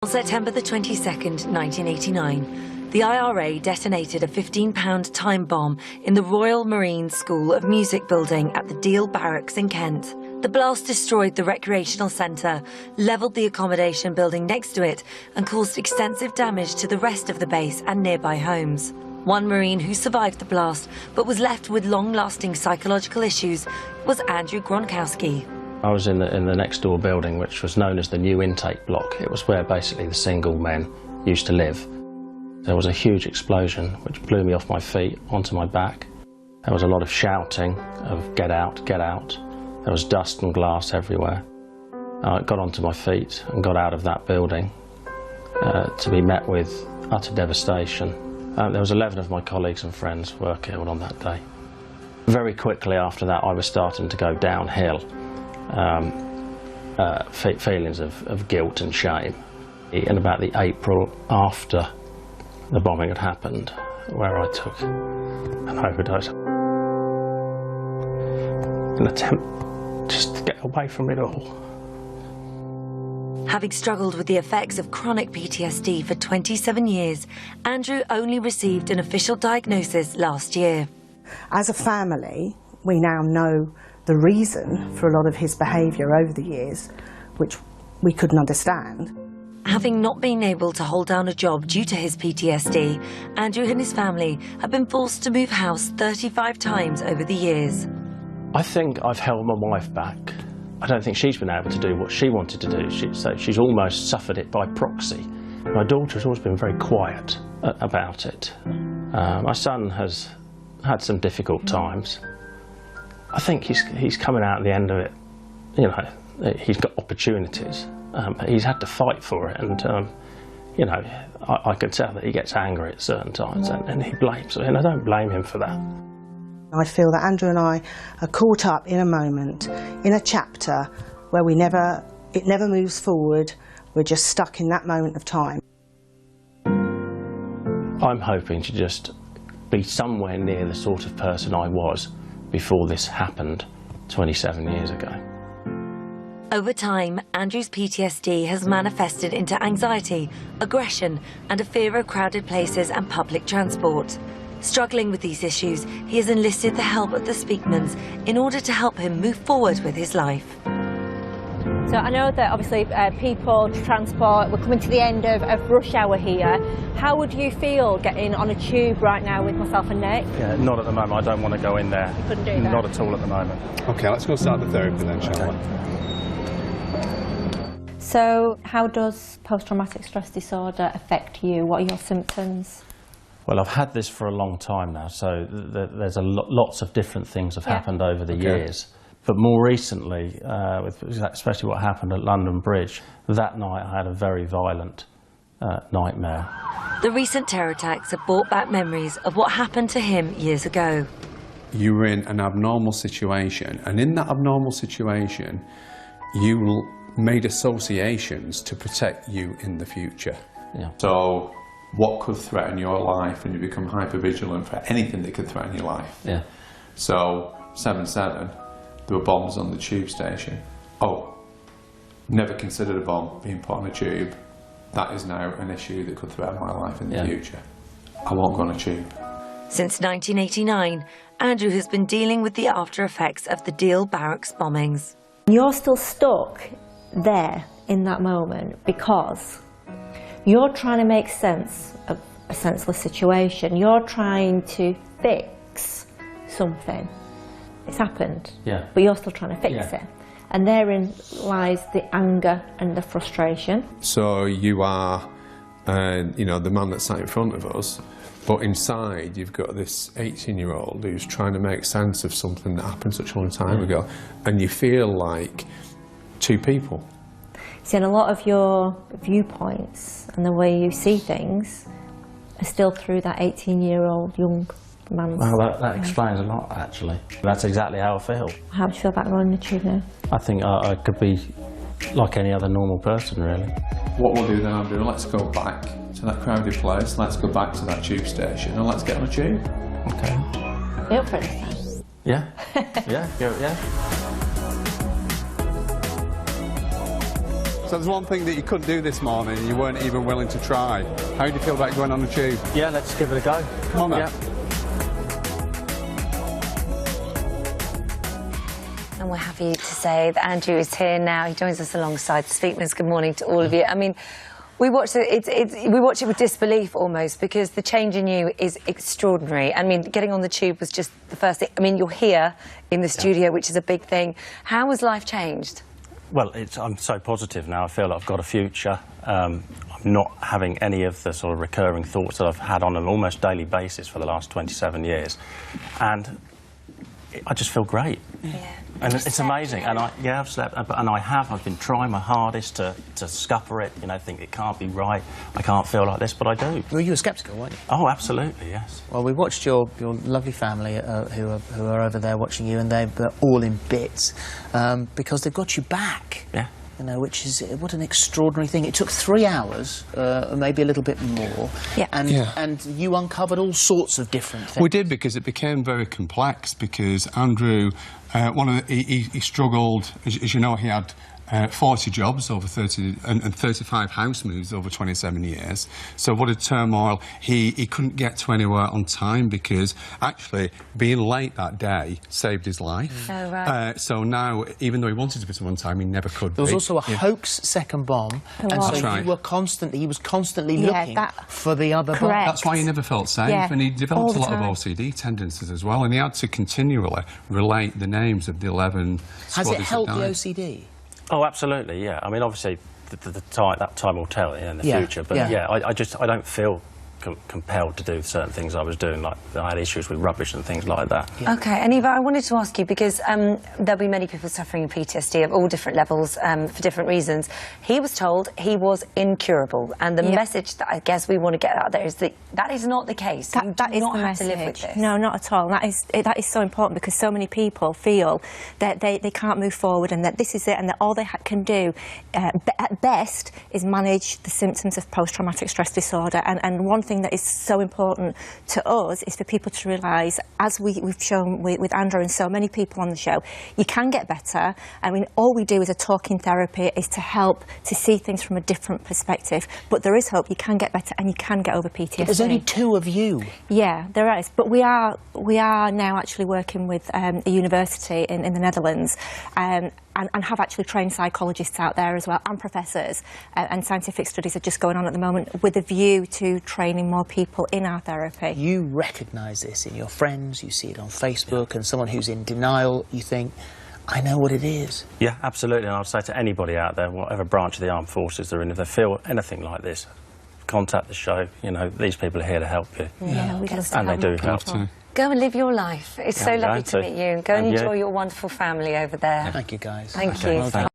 On September the 22nd, 1989, the IRA detonated a £15 time bomb in the Royal Marine School of Music building at the Deal Barracks in Kent. The blast destroyed the recreational centre, levelled the accommodation building next to it, and caused extensive damage to the rest of the base and nearby homes. One Marine who survived the blast, but was left with long-lasting psychological issues, was Andrew Gronkowski. I was in the next door building, which was known as the new intake block. It was where basically the single men used to live. There was a huge explosion which blew me off my feet onto my back. There was a lot of shouting of "get out, get out." There was dust and glass everywhere. I got onto my feet and got out of that building to be met with utter devastation. There was 11 of my colleagues and friends were killed on that day. Very quickly after that I was starting to go downhill. Feelings of guilt and shame. In about the April after the bombing had happened, where I took an overdose, an attempt just to get away from it all. Having struggled with the effects of chronic PTSD for 27 years, Andrew only received an official diagnosis last year. As a family, we now know the reason for a lot of his behaviour over the years, which we couldn't understand. Having not been able to hold down a job due to his PTSD, Andrew and his family have been forced to move house 35 times over the years. I think I've held my wife back. I don't think she's been able to do what she wanted to do, so she's almost suffered it by proxy. My daughter's always been very quiet about it. My son has had some difficult times. I think he's coming out at the end of it. You know, he's got opportunities, but he's had to fight for it, and you know, I can tell that he gets angry at certain times, and he blames me, and I don't blame him for that. I feel that Andrew and I are caught up in a moment, in a chapter where it never moves forward. We're just stuck in that moment of time. I'm hoping to just be somewhere near the sort of person I was before this happened 27 years ago. Over time, Andrew's PTSD has manifested into anxiety, aggression, and a fear of crowded places and public transport. Struggling with these issues, he has enlisted the help of the Speakmans in order to help him move forward with his life. So I know that obviously people, transport, we're coming to the end of rush hour here. How would you feel getting on a tube right now with myself and Nick? Yeah, not at the moment. I don't want to go in there. You couldn't do that? Not at all at the moment. Okay, let's go start the therapy then, shall we? So how does post-traumatic stress disorder affect you? What are your symptoms? Well, I've had this for a long time now, so there's lots of different things have happened over the years. But more recently, especially what happened at London Bridge, that night I had a very violent nightmare. The recent terror attacks have brought back memories of what happened to him years ago. You were in an abnormal situation, and in that abnormal situation, you made associations to protect you in the future. Yeah. So, what could threaten your life, and you become hypervigilant for anything that could threaten your life? Yeah. So, 7/7. There were bombs on the tube station. Oh, never considered a bomb being put on a tube. That is now an issue that could threaten my life in the future. I won't go on a tube. Since 1989, Andrew has been dealing with the after effects of the Deal Barracks bombings. You're still stuck there in that moment because you're trying to make sense of a senseless situation. You're trying to fix something. It's happened, but you're still trying to fix it. And therein lies the anger and the frustration. So you are, you know, the man that sat in front of us, but inside you've got this 18-year-old who's trying to make sense of something that happened such a long time ago, and you feel like two people. See, and a lot of your viewpoints and the way you see things are still through that 18-year-old young man's. Well, that explains a lot, actually. That's exactly how I feel. How do you feel about going on the tube now? I think I could be like any other normal person, really. What we'll do then, Andrew, let's go back to that crowded place, let's go back to that tube station, and let's get on a tube. Okay. You up for it then? Yeah. Yeah. So there's one thing that you couldn't do this morning, and you weren't even willing to try. How do you feel about going on the tube? Yeah, let's give it a go. Come on then. Yeah. And we're happy to say that Andrew is here now. He joins us alongside the Speakmans. Good morning to all of you. I mean, we watch it. We watch it with disbelief almost, because the change in you is extraordinary. I mean, getting on the tube was just the first thing. I mean, you're here in the studio, which is a big thing. How has life changed? Well, I'm so positive now. I feel like I've got a future. I'm not having any of the sort of recurring thoughts that I've had on an almost daily basis for the last 27 years, and I just feel great. Yeah. And it's amazing. And I've slept, and I've been trying my hardest to scupper it, you know, think it can't be right, I can't feel like this, but I do. Well, you were sceptical, weren't you? Oh, absolutely, yes. Well, we watched your lovely family who are over there watching you, and they're all in bits because they've got you back. Yeah. You know, which is what an extraordinary thing. It took 3 hours, maybe a little bit more, and you uncovered all sorts of different things. We did, because it became very complex, because Andrew, he struggled, as you know, he had 40 jobs over 30 and 35 house moves over 27 years. So what a turmoil. He couldn't get to anywhere on time, because actually being late that day saved his life. Oh, right. So now, even though he wanted to be on time, he never could. There was also a hoax second bomb, and so right. he was constantly looking for the other bomb. That's why he never felt safe, and he developed a lot of OCD tendencies as well, and he had to continually relate the names of the 11 squaddies. Has it helped the died. OCD? Oh, absolutely, yeah. I mean, obviously, that time will tell in the future, but I don't feel compelled to do certain things I was doing, like I had issues with rubbish and things like that. Yeah. OK, and Eva, I wanted to ask you, because there'll be many people suffering PTSD of all different levels for different reasons. He was told he was incurable, and the message that I guess we want to get out there is that that is not the case. That is the message. To live with this. No, not at all. That is so important, because so many people feel that they can't move forward, and that this is it, and that all they can do at best is manage the symptoms of post-traumatic stress disorder. And one thing that is so important to us is for people to realise, as we've shown with Andrew and so many people on the show, you can get better. I mean, all we do as a talking therapy is to help to see things from a different perspective. But there is hope. You can get better, and you can get over PTSD. But there's only 2 of you. Yeah, there is. But we are now actually working with a university in the Netherlands, and have actually trained psychologists out there as well, and professors, and scientific studies are just going on at the moment with a view to training more people in our therapy. You recognise this in your friends, you see it on Facebook, and someone who's in denial, you think, I know what it is. Yeah, absolutely, and I'll say to anybody out there, whatever branch of the armed forces they're in, if they feel anything like this, contact the show. You know, these people are here to help you. Yeah, we'd love to. And they do help. Go and live your life. It's so lovely to meet you. Go and enjoy your wonderful family over there. Thank you, guys. Thank you. Well done.